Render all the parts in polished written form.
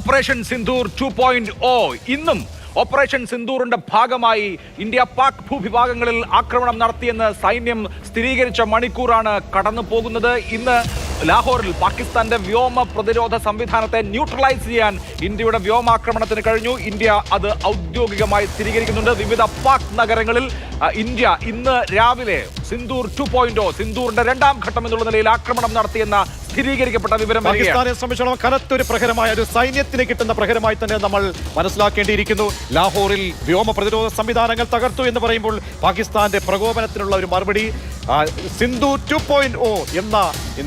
Operation Sindoor 2.0 ഇന്നും operation സിന്ദൂറിന്റെ ഭാഗമായി India Pak ഭൂവിഭാഗങ്ങളിൽ ആക്രമണം നടത്തിയെന്ന് സൈന്യം സ്ഥിരീകരിച്ച മണിക്കൂറാണ് കടന്നു പോകുന്നത്. ഇന്ന് ലാഹോറിൽ പാകിസ്ഥാന്റെ വ്യോമ പ്രതിരോധ സംവിധാനത്തെ ന്യൂട്രലൈസ് ചെയ്യാൻ ഇന്ത്യയുടെ വ്യോമാക്രമണത്തിന് കഴിഞ്ഞു. ഇന്ത്യ അത് ഔദ്യോഗികമായി സ്ഥിരീകരിക്കുന്നുണ്ട്. വിവിധ പാക് നഗരങ്ങളിൽ ഇന്ത്യ ഇന്ന് രാവിലെ സിന്ദൂർ 2.0 സിന്ദൂറിന്റെ രണ്ടാം ഘട്ടം എന്നുള്ള നിലയിൽ ആക്രമണം നടത്തിയെന്ന സ്ഥിരീകരിക്കപ്പെട്ട വിവരം പാകിസ്ഥാനെ സംബന്ധിച്ചോളം കനത്തൊരു പ്രഹരമായ ഒരു സൈന്യത്തിന് കിട്ടുന്ന പ്രഹരമായി തന്നെ നമ്മൾ മനസ്സിലാക്കേണ്ടിയിരിക്കുന്നു. ലാഹോറിൽ വ്യോമ പ്രതിരോധ സംവിധാനങ്ങൾ തകർത്തു എന്ന് പറയുമ്പോൾ പാകിസ്ഥാന്റെ പ്രകോപനത്തിനുള്ള ഒരു മറുപടി സിന്ധു 2.0 എന്ന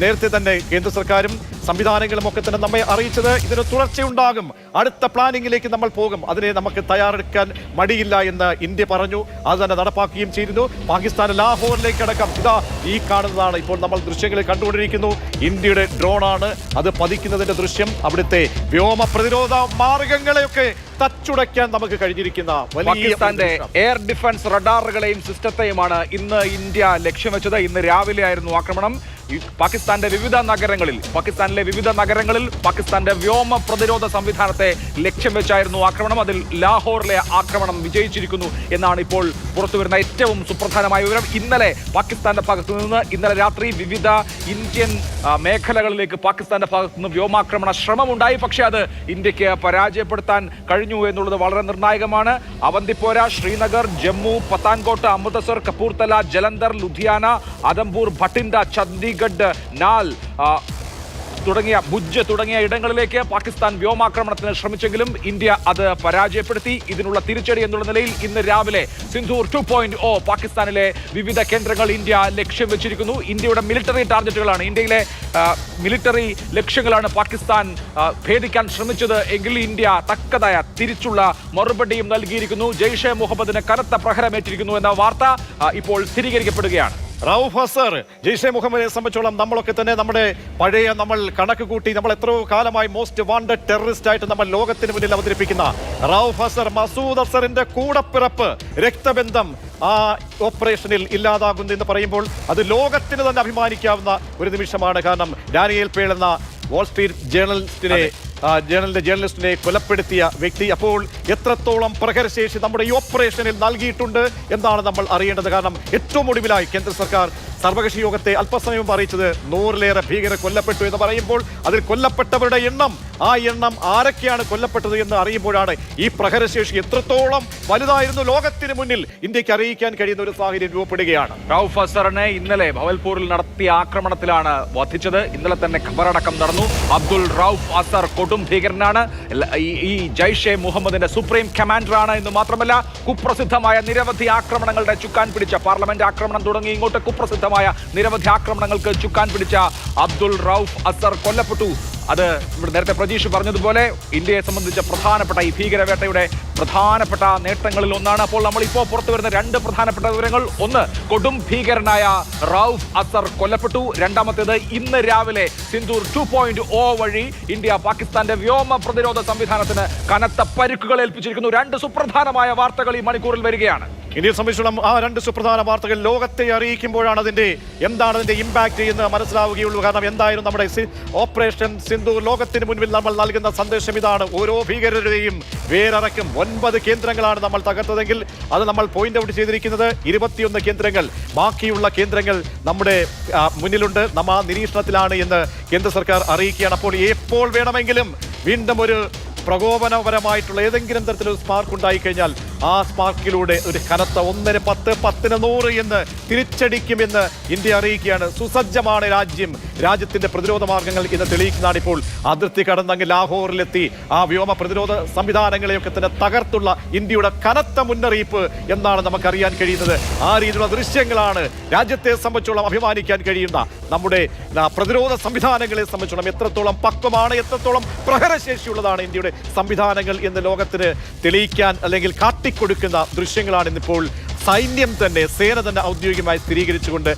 നേരത്തെ തന്നെ കേന്ദ്ര സർക്കാരും സംവിധാനങ്ങളും ഒക്കെ തന്നെ നമ്മെ അറിയിച്ചത് ഇതിന് തുടർച്ചയുണ്ടാകും, അടുത്ത പ്ലാനിങ്ങിലേക്ക് നമ്മൾ പോകും, അതിനെ നമുക്ക് തയ്യാറെടുക്കാൻ മടിയില്ല എന്ന് ഇന്ത്യ പറഞ്ഞു. അത് തന്നെ നടപ്പാക്കുകയും ചെയ്തിരുന്നു. പാകിസ്ഥാൻ ലാഹോറിലേക്ക് അടക്കം ഇതാ ഈ കാണുന്നതാണ് ഇപ്പോൾ നമ്മൾ ദൃശ്യങ്ങളിൽ കണ്ടുകൊണ്ടിരിക്കുന്നു. ഇന്ത്യയുടെ ഡ്രോണാണ് അത് പതിക്കുന്നതിന്റെ ദൃശ്യം. അവിടുത്തെ വ്യോമ പ്രതിരോധ മാർഗങ്ങളെയൊക്കെ തച്ചുടയ്ക്കാൻ നമുക്ക് കഴിഞ്ഞിരിക്കുന്ന പാകിസ്ഥാന്റെ എയർ ഡിഫൻസ് റഡാറുകളെയും സിസ്റ്റത്തെയുമാണ് ഇന്ന് ഇന്ത്യ ലക്ഷ്യം വെച്ചത്. ഇന്ന് രാവിലെ ആയിരുന്നു ആക്രമണം. പാകിസ്ഥാനിലെ വിവിധ നഗരങ്ങളിൽ പാകിസ്ഥാന്റെ വ്യോമ പ്രതിരോധ സംവിധാനത്തെ ലക്ഷ്യം വെച്ചായിരുന്നു ആക്രമണം. അതിൽ ലാഹോറിലെ ആക്രമണം വിജയിച്ചിരിക്കുന്നു എന്നാണ് ഇപ്പോൾ പുറത്തുവരുന്ന ഏറ്റവും സുപ്രധാനമായ വിവരം. ഇന്നലെ പാകിസ്ഥാന്റെ ഭാഗത്തു നിന്ന് ഇന്നലെ രാത്രി വിവിധ ഇന്ത്യൻ മേഖലകളിലേക്ക് പാകിസ്ഥാന്റെ ഭാഗത്തു നിന്ന് വ്യോമാക്രമണ ശ്രമമുണ്ടായി. പക്ഷേ അത് ഇന്ത്യക്ക് പരാജയപ്പെടുത്താൻ കഴിഞ്ഞു എന്നുള്ളത് വളരെ നിർണായകമാണ്. അവന്തിപ്പോര, ശ്രീനഗർ, ജമ്മു, പത്താൻകോട്ട്, അമൃതസർ, കപൂർത്തല, ജലന്ധർ, ലുധിയാന, ആദംപൂർ, ഭട്ടിൻഡ, ചണ്ഡീഗഡ്, നാൽ ഭുജ് തുടങ്ങിയ ഇടങ്ങളിലേക്ക് പാകിസ്ഥാൻ വ്യോമാക്രമണത്തിന് ശ്രമിച്ചെങ്കിലും ഇന്ത്യ അത് പരാജയപ്പെടുത്തി. ഇതിനുള്ള തിരിച്ചടി എന്നുള്ള നിലയിൽ ഇന്ന് രാവിലെ സിന്ദൂർ 2.0 പാകിസ്ഥാനിലെ വിവിധ കേന്ദ്രങ്ങൾ ഇന്ത്യ ലക്ഷ്യം വെച്ചിരിക്കുന്നു. ഇന്ത്യയുടെ മിലിറ്ററി ടാർഗറ്റുകളാണ്, ഇന്ത്യയിലെ മിലിറ്ററി ലക്ഷ്യങ്ങളാണ് പാകിസ്ഥാൻ ഭേദിക്കാൻ ശ്രമിച്ചത് എങ്കിൽ ഇന്ത്യ തക്കതായ തിരിച്ചുള്ള മറുപടിയും നൽകിയിരിക്കുന്നു. ജെയ്ഷെ മുഹമ്മദിന് കനത്ത പ്രഹരമേറ്റിരിക്കുന്നു എന്ന വാർത്ത ഇപ്പോൾ സ്ഥിരീകരിക്കപ്പെടുകയാണ്. റൌഫ് അസർ, ജെയ്ഷെ മുഹമ്മദിനെ സംബന്ധിച്ചോളം നമ്മളൊക്കെ തന്നെ നമ്മുടെ പഴയ നമ്മൾ കണക്ക് കൂട്ടി നമ്മൾ എത്രയോ കാലമായി മോസ്റ്റ് വാണ്ടഡ് ടെററിസ്റ്റ് ആയിട്ട് നമ്മൾ ലോകത്തിന് മുന്നിൽ അവതരിപ്പിക്കുന്ന റൌഫ് അസർ, മസൂദ് അസറിന്റെ കൂടപ്പിറപ്പ്, രക്തബന്ധം ആ ഓപ്പറേഷനിൽ ഇല്ലാതാകുന്നു എന്ന് പറയുമ്പോൾ അത് ലോകത്തിന് തന്നെ അഭിമാനിക്കാവുന്ന ഒരു നിമിഷമാണ്. കാരണം ഡാനിയേൽ പേൾ എന്ന വാൾ സ്ട്രീറ്റ് ജേർണലിസ്റ്റിനെ കൊലപ്പെടുത്തിയ വ്യക്തി അപ്പോൾ എത്രത്തോളം പ്രഹരശേഷി നമ്മുടെ ഈ ഓപ്പറേഷനിൽ നൽകിയിട്ടുണ്ട് എന്നാണ് നമ്മൾ അറിയേണ്ടത്. കാരണം ഏറ്റവും ഒടുവിലായി കേന്ദ്ര സർക്കാർ സർവകക്ഷി യോഗത്തെ അല്പസമയം അറിയിച്ചത് 100-ലേറെ ഭീകരർ കൊല്ലപ്പെട്ടു എന്ന് പറയുമ്പോൾ അതിൽ കൊല്ലപ്പെട്ടവരുടെ എണ്ണം, ആ എണ്ണം ആരൊക്കെയാണ് കൊല്ലപ്പെട്ടത് എന്ന് അറിയുമ്പോഴാണ് ഈ പ്രഹരശേഷി എത്രത്തോളം വലുതായിരുന്നു ലോകത്തിന് മുന്നിൽ ഇന്ത്യക്ക് അറിയിക്കാൻ കഴിയുന്ന ഒരു സാഹചര്യം രൂപപ്പെടുകയാണ്. റൌഫ് അസറിനെ ഇന്നലെ ഭവൽപൂരിൽ നടത്തിയ ആക്രമണത്തിലാണ് വധിച്ചത്. ഇന്നലെ തന്നെ ഖബറടക്കം നടന്നു. അബ്ദുൾ റൌഫ് അസർ കൊടും ഭീകരനാണ്. ഈ ജെയ്ഷെ മുഹമ്മദിന്റെ സുപ്രീം കമാൻഡറാണ് എന്ന് മാത്രമല്ല കുപ്രസിദ്ധമായ നിരവധി ആക്രമണങ്ങളുടെ ചുക്കാൻ പിടിച്ച, പാർലമെന്റ് ആക്രമണം തുടങ്ങി ഇങ്ങോട്ട് കുപ്രസിദ്ധമായ നിരവധി ആക്രമണങ്ങൾക്ക് ചുക്കാൻ പിടിച്ച അബ്ദുൾ റൌഫ് അസർ കൊല്ലപ്പെട്ടു. അത് നേരത്തെ പ്രജീഷ് പറഞ്ഞതുപോലെ ഇന്ത്യയെ സംബന്ധിച്ച പ്രധാനപ്പെട്ട ഈ ഭീകരവേട്ടയുടെ പ്രധാനപ്പെട്ട നേട്ടങ്ങളിൽ ഒന്നാണ്. അപ്പോൾ നമ്മളിപ്പോൾ പുറത്തുവരുന്ന രണ്ട് പ്രധാനപ്പെട്ട വിവരങ്ങൾ: ഒന്ന്, കൊടും ഭീകരനായ റൌഫ് അസർ കൊല്ലപ്പെട്ടു. രണ്ടാമത്തേത്, ഇന്ന് രാവിലെ സിന്ദൂർ 2.0 വഴി ഇന്ത്യ പാകിസ്ഥാന്റെ വ്യോമ പ്രതിരോധ സംവിധാനത്തിന് കനത്ത പരിക്കുകൾ ഏൽപ്പിച്ചിരിക്കുന്നു. രണ്ട് സുപ്രധാനമായ വാർത്തകൾ ഈ മണിക്കൂറിൽ വരികയാണ്. ഇന്ത്യയെ സംബന്ധിച്ചിടത്തോളം ആ രണ്ട് സുപ്രധാന വാർത്തകൾ ലോകത്തെ അറിയിക്കുമ്പോഴാണ് എന്താണ് അതിന്റെ ഇമ്പാക്ട് എന്ന് മനസ്സിലാവുകയുള്ളൂ. കാരണം എന്തായാലും നമ്മുടെ ഓപ്പറേഷൻ സിന്ദൂർ ലോകത്തിന് മുൻപിൽ നമ്മൾ നൽകുന്ന സന്ദേശം ഇതാണ്: ഓരോ ഭീകരരുടെയും വേരറക്കും. 9 കേന്ദ്രങ്ങളാണ് നമ്മൾ തകർത്തതെങ്കിൽ അത് നമ്മൾ പോയിന്റ് ഔട്ട് ചെയ്തിരിക്കുന്നത് 21 കേന്ദ്രങ്ങൾ, ബാക്കിയുള്ള കേന്ദ്രങ്ങൾ നമ്മുടെ മുന്നിലുണ്ട്, നമ്മ നിരീക്ഷണത്തിലാണ് എന്ന് കേന്ദ്ര സർക്കാർ അറിയിക്കുകയാണ്. അപ്പോൾ എപ്പോൾ വേണമെങ്കിലും വീണ്ടും ഒരു പ്രകോപനപരമായിട്ടുള്ള ഏതെങ്കിലും തരത്തിലൊരു സ്പാർക്ക് ഉണ്ടായിക്കഴിഞ്ഞാൽ ആ സ്പാർക്കിലൂടെ ഒരു കനത്ത 1-ന് 10, 10-ന് 100 എന്ന് തിരിച്ചടിക്കുമെന്ന് ഇന്ത്യ അറിയിക്കുകയാണ്. സുസജ്ജമാണ് രാജ്യത്തിന്റെ പ്രതിരോധ മാർഗങ്ങൾ എന്ന് തെളിയിക്കുന്നതാണ്. ഇപ്പോൾ അതിർത്തി കടന്നങ്ങ് ലാഹോറിലെത്തി ആ വ്യോമ പ്രതിരോധ സംവിധാനങ്ങളെയൊക്കെ തന്നെ തകർത്തുള്ള ഇന്ത്യയുടെ കനത്ത മുന്നറിയിപ്പ് എന്നാണ് നമുക്കറിയാൻ കഴിയുന്നത്. ആ രീതിയിലുള്ള ദൃശ്യങ്ങളാണ് രാജ്യത്തെ സംബന്ധിച്ചോളം അഭിമാനിക്കാൻ കഴിയുന്ന നമ്മുടെ പ്രതിരോധ സംവിധാനങ്ങളെ സംബന്ധിച്ചോളം എത്രത്തോളം പക്വമാണ്, എത്രത്തോളം പ്രഹരശേഷിയുള്ളതാണ് ഇന്ത്യയുടെ സംവിധാനങ്ങൾ എന്ന് ലോകത്തിന് തെളിയിക്കാൻ അല്ലെങ്കിൽ കാട്ടിക്കൊടുക്കുന്ന ദൃശ്യങ്ങളാണ് ഇന്നിപ്പോൾ സൈന്യം തന്നെ, സേന തന്നെ ഔദ്യോഗികമായി സ്ഥിരീകരിച്ചുകൊണ്ട്